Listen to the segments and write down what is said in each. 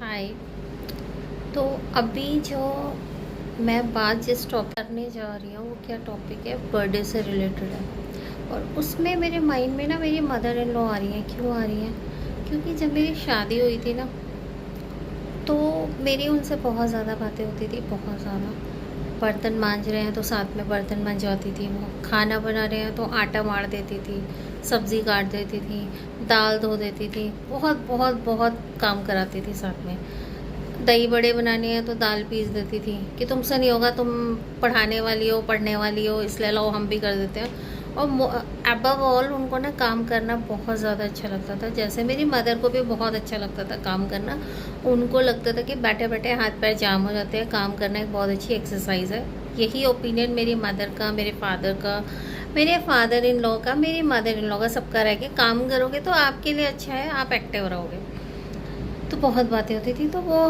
हाय। तो अभी जो मैं बात जिस टॉपिक करने जा रही हूँ वो क्या टॉपिक है, बर्थडे से रिलेटेड है। और उसमें मेरे माइंड में ना मेरी मदर इन लॉ आ रही हैं। क्यों आ रही हैं? क्योंकि जब मेरी शादी हुई थी ना, तो मेरी उनसे बहुत ज़्यादा बातें होती थी, बहुत ज़्यादा। बर्तन मांज रहे हैं तो साथ में बर्तन मंजवाती थी वो, खाना बना रहे हैं तो आटा मार देती थी, सब्ज़ी काट देती थी, दाल धो देती थी, बहुत बहुत बहुत काम कराती थी साथ में। दही बड़े बनाने हैं तो दाल पीस देती थी कि तुमसे नहीं होगा, तुम पढ़ाने वाली हो, पढ़ने वाली हो, इसलिए लाओ हम भी कर देते हैं। और अबव ऑल उनको ना काम करना बहुत ज़्यादा अच्छा लगता था। जैसे मेरी मदर को भी बहुत अच्छा लगता था काम करना। उनको लगता था कि बैठे बैठे हाथ पैर जाम हो जाते हैं, काम करना एक बहुत अच्छी एक्सरसाइज है। यही ओपिनियन मेरी मदर का, मेरे फादर का, मेरे फादर इन लॉ का, मेरी मदर इन लॉ का, सबका रह के काम करोगे तो आपके लिए अच्छा है, आप एक्टिव रहोगे। तो बहुत बातें होती थी। तो वो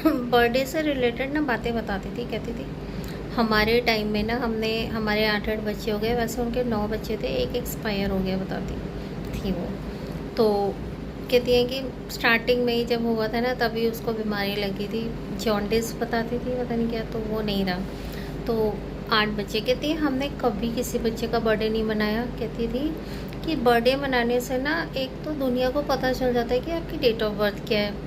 बर्थडे से रिलेटेड ना बातें बताती थी, कहती थी हमारे टाइम में ना हमने, हमारे 8-8 बच्चे हो गए, वैसे उनके 9 बच्चे थे, एक एक्सपायर हो गया, बताती थी वो। तो कहती हैं कि स्टार्टिंग में ही जब हुआ था ना तभी उसको बीमारी लगी थी, जॉन्डिस बताती थी, पता नहीं क्या, तो वो नहीं रहा। तो 8 बच्चे, कहती है हमने कभी किसी बच्चे का बर्थडे नहीं मनाया। कहती थी कि बर्थडे मनाने से ना एक तो दुनिया को पता चल जाता है कि आपकी डेट ऑफ बर्थ क्या है।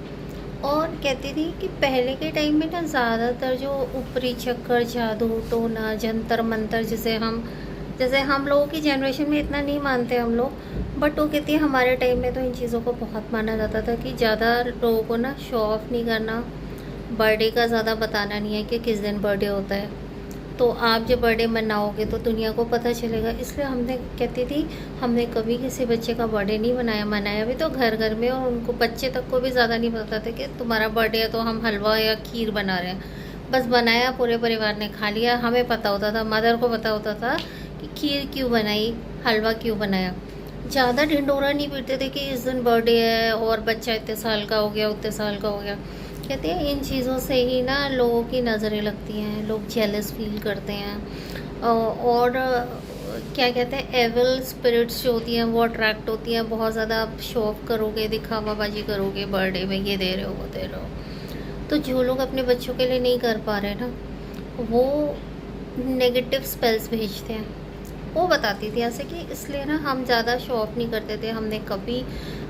और कहती थी कि पहले के टाइम में ना ज़्यादातर जो ऊपरी चक्कर, जादू टोना, जंतर मंतर, जैसे हम लोगों की जनरेशन में इतना नहीं मानते हम लोग, बट वो कहती है हमारे टाइम में तो इन चीज़ों को बहुत माना जाता था कि ज़्यादा लोगों को ना शो ऑफ नहीं करना, बर्थडे का ज़्यादा बताना नहीं है कि किस दिन बर्थडे होता है। तो आप जब बर्थडे मनाओगे तो दुनिया को पता चलेगा, इसलिए हमने, कहती थी हमने कभी किसी बच्चे का बर्थडे नहीं मनाया भी तो घर घर में, और उनको बच्चे तक को भी ज़्यादा नहीं पता था कि तुम्हारा बर्थडे है तो हम हलवा या खीर बना रहे हैं। बस बनाया, पूरे परिवार ने खा लिया। हमें पता होता था, मदर को पता होता था कि खीर क्यों बनाई, हलवा क्यों बनाया। ज़्यादा ढिंडोरा नहीं पीटते थे कि इस दिन बर्थडे है और बच्चा इतने साल का हो गया, उतने साल का हो गया। कहते हैं इन चीज़ों से ही ना लोगों की नज़रें लगती हैं, लोग जेलस फील करते हैं। और क्या कहते हैं, एविल स्पिरिट्स जो होती हैं वो अट्रैक्ट होती हैं। बहुत ज़्यादा आप शो ऑफ करोगे, दिखावाबाजी करोगे, बर्थडे में ये दे रहे हो, वो दे रहे हो। तो जो लोग अपने बच्चों के लिए नहीं कर पा रहे ना, वो नेगेटिव स्पेल्स भेजते हैं। वो बताती थी ऐसे कि इसलिए ना हम ज़्यादा शो ऑफ नहीं करते थे। हमने कभी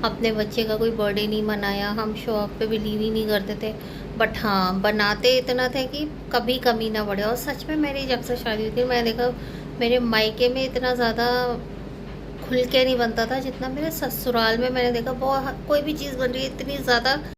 अपने बच्चे का कोई बर्थडे नहीं मनाया, हम शो ऑफ पे बिलीव ही नहीं करते थे। बट हाँ, बनाते इतना थे कि कभी कमी ना बढ़े। और सच में मेरी जब से शादी हुई थी, मैंने देखा मेरे मायके में इतना ज़्यादा खुल के नहीं बनता था जितना मेरे ससुराल में। मैंने देखा बहुत, कोई भी चीज़ बन रही है इतनी ज़्यादा